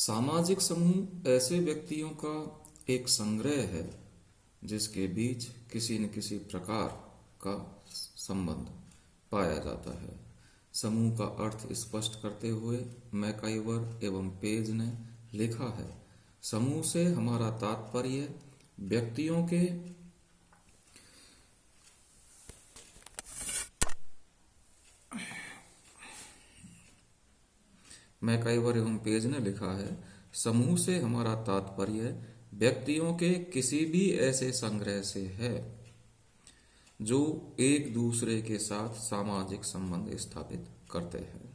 सामाजिक समूह ऐसे व्यक्तियों का एक संग्रह है जिसके बीच किसी न किसी प्रकार का संबंध पाया जाता है। समूह का अर्थ स्पष्ट करते हुए मैकाइवर एवं पेज ने लिखा है, समूह से हमारा तात्पर्य व्यक्तियों के मैकाइवर एवं पेज ने लिखा है, समूह से हमारा तात्पर्य व्यक्तियों के किसी भी ऐसे संग्रह से है जो एक दूसरे के साथ सामाजिक संबंध स्थापित करते हैं।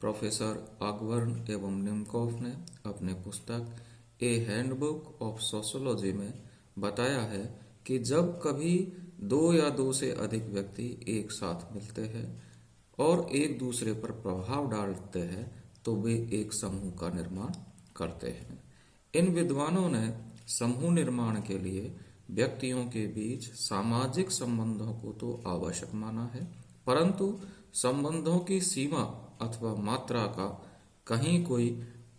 प्रोफेसर ऑगबर्न एवं निमकॉफ ने अपने पुस्तक ए हैंडबुक ऑफ सोशियोलॉजी में बताया है कि जब कभी दो या दो से अधिक व्यक्ति एक साथ मिलते हैं और एक दूसरे पर प्रभाव डालते हैं तो वे एक समूह का निर्माण करते हैं। इन विद्वानों ने समूह निर्माण के लिए व्यक्तियों के बीच सामाजिक संबंधों को तो आवश्यक माना है, परंतु संबंधों की सीमा अथवा मात्रा का कहीं कोई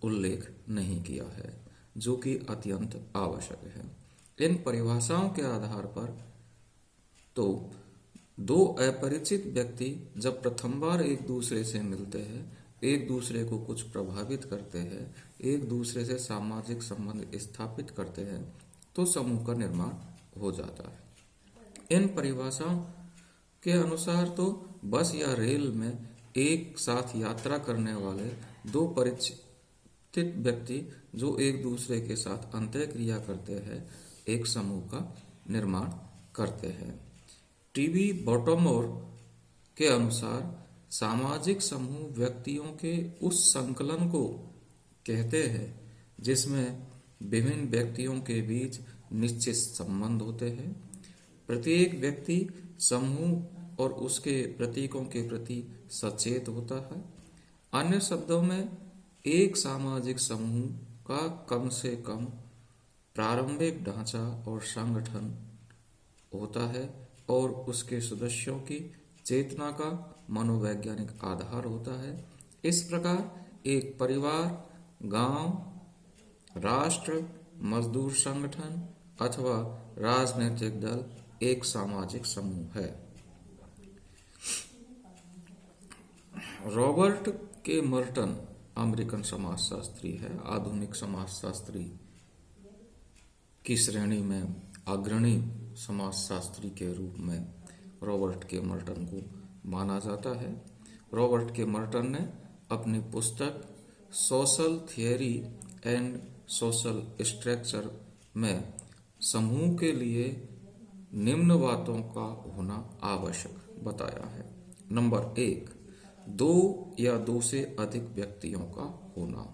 उल्लेख नहीं किया है, जो कि अत्यंत आवश्यक है। इन परिभाषाओं के आधार पर तो दो अपरिचित व्यक्ति जब प्रथम बार एक दूसरे से मिलते हैं, एक दूसरे को कुछ प्रभावित करते हैं, एक दूसरे से सामाजिक संबंध स्थापित करते हैं, तो समूह का निर्माण हो जाता है। इन परिभाषाओं के अनुसार तो बस या रेल में एक साथ यात्रा करने वाले दो परिचित व्यक्ति जो एक दूसरे के साथ अंतःक्रिया करते हैं, एक समूह का निर्माण करते हैं। टीबी बॉटमोर के अनुसार सामाजिक समूह व्यक्तियों के उस संकलन को कहते हैं जिसमें विभिन्न व्यक्तियों के बीच निश्चित संबंध होते हैं। प्रत्येक व्यक्ति समूह और उसके प्रतीकों के प्रति सचेत होता है। अन्य शब्दों में, एक सामाजिक समूह का कम से कम प्रारंभिक ढांचा और संगठन होता है और उसके सदस्यों की चेतना का मनोवैज्ञानिक आधार होता है। इस प्रकार एक परिवार, गांव, राष्ट्र, मजदूर संगठन अथवा राजनीतिक दल एक सामाजिक समूह है। रॉबर्ट के मर्टन अमेरिकन समाजशास्त्री है। आधुनिक समाजशास्त्री की श्रेणी में अग्रणी समाजशास्त्री के रूप में रॉबर्ट के मर्टन को माना जाता है। रॉबर्ट के मर्टन ने अपनी पुस्तक social theory and social structure में समूह के लिए निम्न बातों का होना आवश्यक बताया है। नंबर 1, दो या दो से अधिक व्यक्तियों का होना।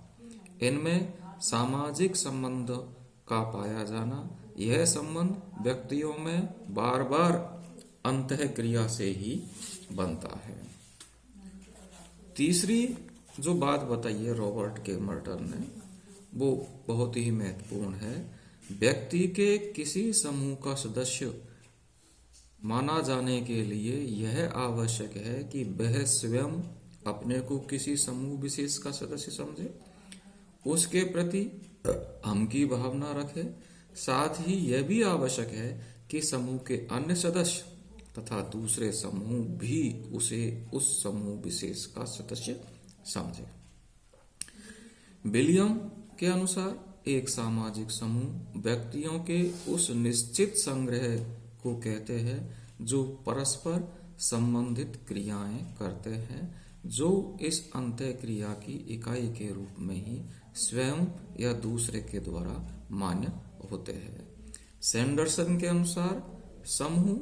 इनमें सामाजिक संबंध का पाया जाना। यह संबंध व्यक्तियों में बार बार अंतःक्रिया से ही बनता है। तीसरी जो बात बताई है रॉबर्ट के मर्टन ने, वो बहुत ही महत्वपूर्ण है। व्यक्ति के किसी समूह का सदस्य माना जाने के लिए यह आवश्यक है कि वह स्वयं अपने को किसी समूह विशेष का सदस्य समझे, उसके प्रति हम की भावना रखे। साथ ही यह भी आवश्यक है कि समूह के अन्य सदस्य तथा दूसरे समूह भी उसे उस समूह विशेष का सदस्य समझे। विलियम के अनुसार एक सामाजिक समूह व्यक्तियों के उस निश्चित संग्रह को कहते हैं जो परस्पर संबंधित क्रियाएं करते हैं, जो इस अंतःक्रिया की इकाई के रूप में ही स्वयं या दूसरे के द्वारा मान्य होते हैं। सैंडरसन के अनुसार समूह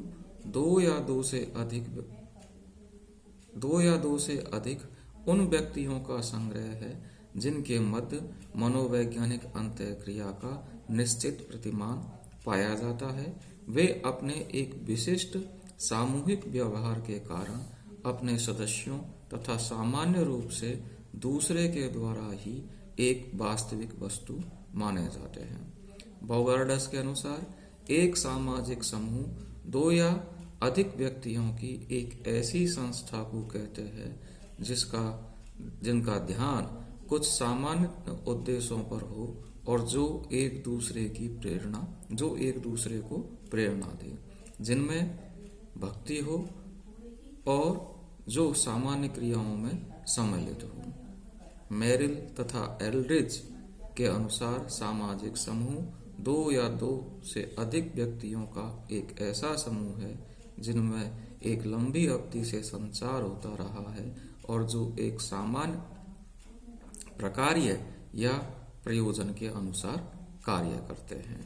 दो या दो से अधिक उन व्यक्तियों का संग्रह है जिनके मध्य मनोवैज्ञानिक अंतःक्रिया का निश्चित प्रतिमान पाया जाता है। वे अपने एक विशिष्ट सामूहिक व्यवहार के कारण अपने सदस्यों तथा सामान्य रूप से दूसरे के द्वारा ही एक वास्तविक वस्तु माने जाते हैं। बॉगार्डस के अनुसार एक सामाजिक समूह दो या अधिक व्यक्तियों की एक ऐसी संस्था को कहते हैं जिनका ध्यान कुछ सामान्य उद्देश्यों पर हो और जो एक दूसरे को प्रेरणा दे, जिनमें भक्ति हो और जो सामान्य क्रियाओं में सम्मिलित हो। मेरिल तथा एल्ड्रिज के अनुसार सामाजिक समूह दो या दो से अधिक व्यक्तियों का एक ऐसा समूह है जिनमें एक लंबी अवधि से संचार होता रहा है और जो एक सामान्य प्रकार्य या प्रयोजन के अनुसार कार्य करते हैं।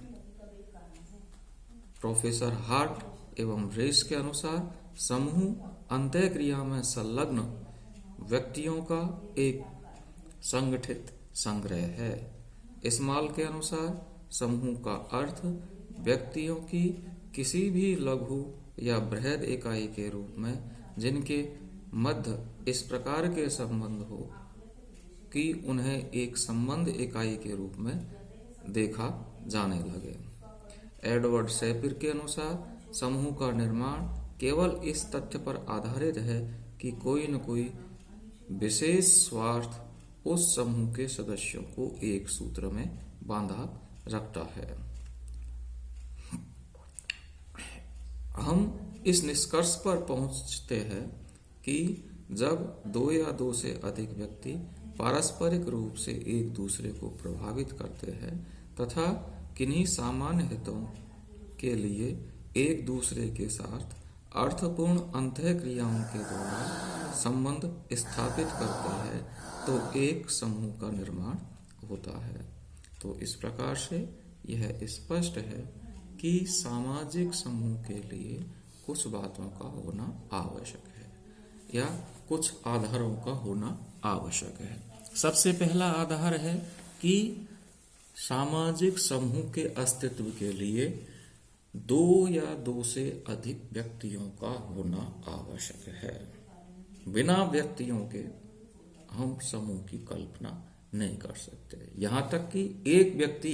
प्रोफेसर हार्ट एवं रेस के अनुसार समूह अंतःक्रिया में संलग्न व्यक्तियों का एक संगठित संग्रह है। इस्माल के अनुसार समूह का अर्थ व्यक्तियों की किसी भी लघु या बृहद इकाई के रूप में जिनके मध्य इस प्रकार के संबंध हो कि उन्हें एक संबंध इकाई के रूप में देखा जाने लगे। एडवर्ड सैपिर के अनुसार समूह का निर्माण केवल इस तथ्य पर आधारित है कि कोई न कोई विशेष स्वार्थ उस समूह के सदस्यों को एक सूत्र में बांधा रखता है। हम इस निष्कर्ष पर पहुंचते हैं कि जब दो या दो से अधिक व्यक्ति पारस्परिक रूप से एक दूसरे को प्रभावित करते हैं तथा किन्हीं सामान्य हितों के लिए एक दूसरे के साथ अर्थपूर्ण अंतःक्रियाओं के द्वारा संबंध स्थापित करते हैं तो एक समूह का निर्माण होता है। तो इस प्रकार से यह स्पष्ट है कि सामाजिक समूह के लिए कुछ बातों का होना आवश्यक है या कुछ आधारों का होना आवश्यक है। सबसे पहला आधार है कि सामाजिक समूह के अस्तित्व के लिए दो या दो से अधिक व्यक्तियों का होना आवश्यक है। बिना व्यक्तियों के हम समूह की कल्पना नहीं कर सकते। यहाँ तक कि एक व्यक्ति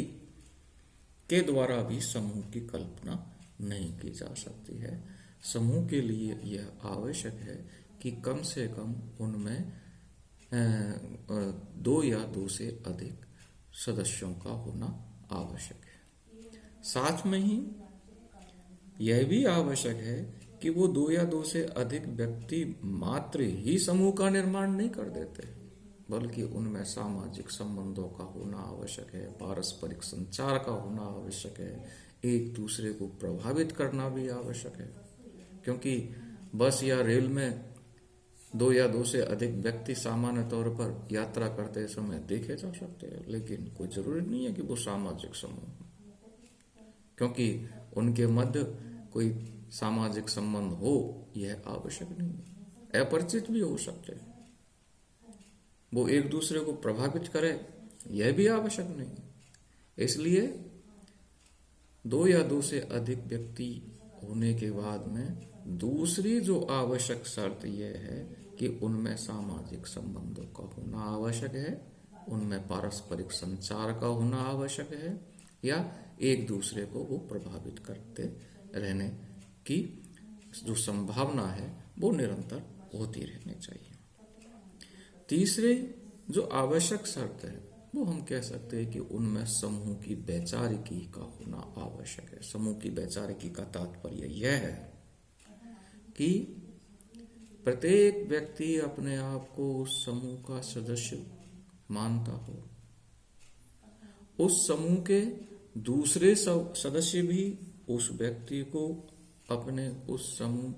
के द्वारा भी समूह की कल्पना नहीं की जा सकती है। समूह के लिए यह आवश्यक है कि कम से कम उनमें दो या दो से अधिक सदस्यों का होना आवश्यक है। साथ में ही यह भी आवश्यक है कि वो दो या दो से अधिक व्यक्ति मात्र ही समूह का निर्माण नहीं कर देते, बल्कि उनमें सामाजिक संबंधों का होना आवश्यक है, पारस्परिक संचार का होना आवश्यक है, एक दूसरे को प्रभावित करना भी आवश्यक है। क्योंकि बस या रेल में दो या दो से अधिक व्यक्ति सामान्य तौर पर यात्रा करते समय देखे जा सकते हैं, लेकिन कोई जरूरी नहीं है कि वो सामाजिक समूह, क्योंकि उनके मध्य कोई सामाजिक संबंध हो यह आवश्यक नहीं है। अपरिचित भी हो सकते हैं, वो एक दूसरे को प्रभावित करे यह भी आवश्यक नहीं है। इसलिए दो या दो से अधिक व्यक्ति होने के बाद में दूसरी जो आवश्यक शर्त यह है कि उनमें सामाजिक संबंधों का होना आवश्यक है, उनमें पारस्परिक संचार का होना आवश्यक है या एक दूसरे को वो प्रभावित करते रहने की जो संभावना है वो निरंतर होती रहनी चाहिए। तीसरे जो आवश्यक शर्त है वो हम कह सकते हैं कि उनमें समूह की वैचारिकी का होना आवश्यक है। समूह की वैचारिकी का तात्पर्य यह है कि प्रत्येक व्यक्ति अपने आप को उस समूह का सदस्य मानता हो, उस समूह के दूसरे सदस्य भी उस व्यक्ति को अपने उस समूह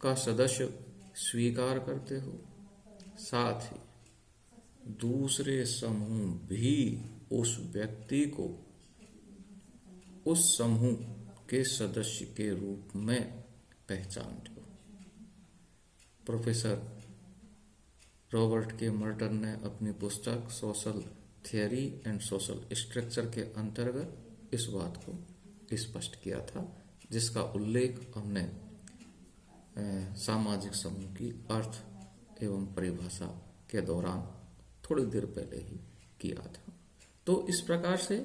का सदस्य स्वीकार करते हो, साथ ही दूसरे समूह भी उस व्यक्ति को उस समूह के सदस्य के रूप में पहचानते हो। प्रोफेसर रॉबर्ट के मर्टन ने अपनी पुस्तक social theory and social structure के अंतर्गत इस बात को स्पष्ट किया था, जिसका उल्लेख हमने सामाजिक समूह की अर्थ एवं परिभाषा के दौरान थोड़ी देर पहले ही किया था। तो इस प्रकार से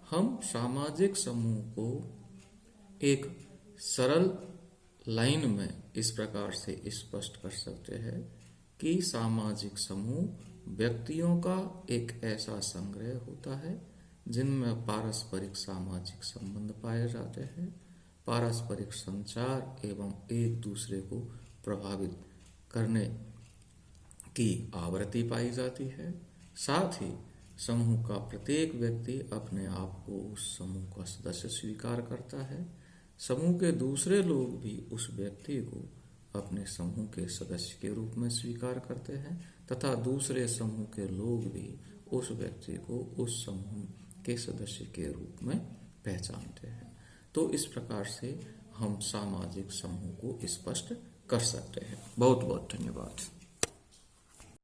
हम सामाजिक समूह को एक सरल लाइन में इस प्रकार से स्पष्ट कर सकते हैं कि सामाजिक समूह व्यक्तियों का एक ऐसा संग्रह होता है जिनमें पारस्परिक सामाजिक संबंध पाए जाते हैं, पारस्परिक संचार एवं एक दूसरे को प्रभावित करने की आवृत्ति पाई जाती है। साथ ही समूह का प्रत्येक व्यक्ति अपने आप को उस समूह का सदस्य स्वीकार करता है। समूह के दूसरे लोग भी उस व्यक्ति को अपने समूह के सदस्य के रूप में स्वीकार करते हैं तथा दूसरे समूह के लोग भी उस व्यक्ति को उस समूह के सदस्य के रूप में पहचानते हैं। तो इस प्रकार से हम सामाजिक समूह को स्पष्ट कर सकते हैं। बहुत बहुत धन्यवाद।